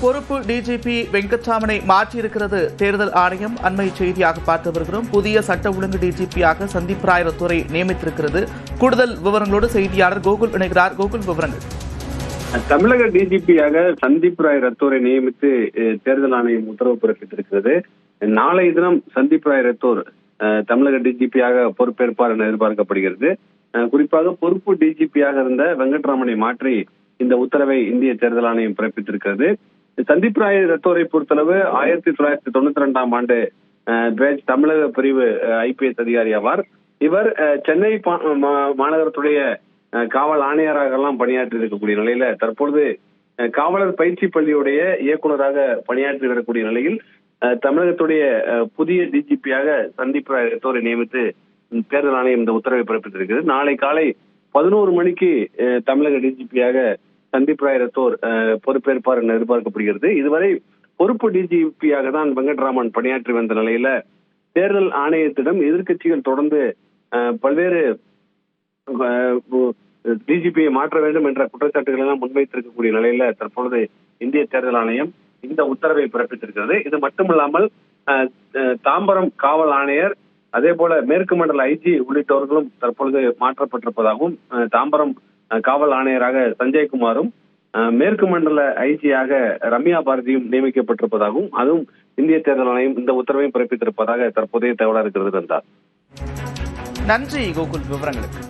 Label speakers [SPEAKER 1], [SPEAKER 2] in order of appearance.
[SPEAKER 1] பொறுப்பு டிஜிபி வெங்கட்ராமனை மாற்றியிருக்கிறது தேர்தல் ஆணையம். அண்மை செய்தியாக பார்த்து வருகிறோம். புதிய சட்ட ஒழுங்கு டிஜிபியாக சந்தீப் ராய் ரத்தோரை நியமித்திருக்கிறது. கூடுதல் விவரங்களோடு செய்தியாளர் கோகுல் இணைகிறார். கோகுல், விவரங்கள்.
[SPEAKER 2] தமிழக டிஜிபியாக சந்தீப் ராய் ரத்தோரை நியமித்து தேர்தல் ஆணையம் உத்தரவு பிறப்பித்திருக்கிறது. நாளை தினம் சந்தீப் ராய் ரத்தோர் தமிழக டிஜிபியாக பொறுப்பேற்பார் என எதிர்பார்க்கப்படுகிறது. குறிப்பாக பொறுப்பு டிஜிபியாக இருந்த வெங்கட்ராமனை மாற்றி இந்த உத்தரவை இந்திய தேர்தல் ஆணையம் பிறப்பித்திருக்கிறது. சந்தீப் ராய் ரத்தோரை பொறுத்தளவு 1992ஆம் ஆண்டு பேட்ச் தமிழக பிரிவு IPS அதிகாரி ஆவார். இவர் சென்னை மாநகரத்துடைய காவல் ஆணையராக எல்லாம் பணியாற்றி இருக்கக்கூடிய நிலையில தற்பொழுது காவலர் பயிற்சி பள்ளியுடைய இயக்குநராக பணியாற்றி வரக்கூடிய நிலையில் தமிழகத்துடைய புதிய டிஜிபியாக சந்தீப் ராய் ரத்தோரை நியமித்து தேர்தல் ஆணையம் இந்த உத்தரவை பிறப்பித்திருக்கிறது. நாளை காலை 11 மணிக்கு தமிழக டிஜிபியாக சந்தீப் ராய் ரத்தோர் பொறுப்பேற்பார் என எதிர்பார்க்கப்படுகிறது. இதுவரை பொறுப்பு டிஜிபியாக தான் வெங்கட்ராமன் பணியாற்றி வந்த நிலையில தேர்தல் ஆணையத்திடம் எதிர்க்கட்சிகள் தொடர்ந்து பல்வேறு டிஜிபியை மாற்ற வேண்டும் என்ற குற்றச்சாட்டுகள் எல்லாம் முன்வைத்திருக்கக்கூடிய நிலையில தற்பொழுது இந்திய தேர்தல் ஆணையம் இந்த உத்தரவை பிறப்பித்திருக்கிறது. இது மட்டுமில்லாமல் தாம்பரம் காவல் ஆணையர், அதே போல மேற்கு மண்டல IG உள்ளிட்டவர்களும் தற்பொழுது மாற்றப்பட்டிருப்பதாகவும், தாம்பரம் காவல் ஆணையராக சஞ்சய்குமாரும் மேற்கு மண்டல IG-யாக ரம்யா பாரதியும் நியமிக்கப்பட்டிருப்பதாகவும், அதுவும் இந்திய தேர்தல் ஆணையம் இந்த உத்தரவையும் பிறப்பித்திருப்பதாக தற்போதைய தகவலாக இருக்கிறது.
[SPEAKER 1] நன்றி கோகுல், விவரங்களுக்கு.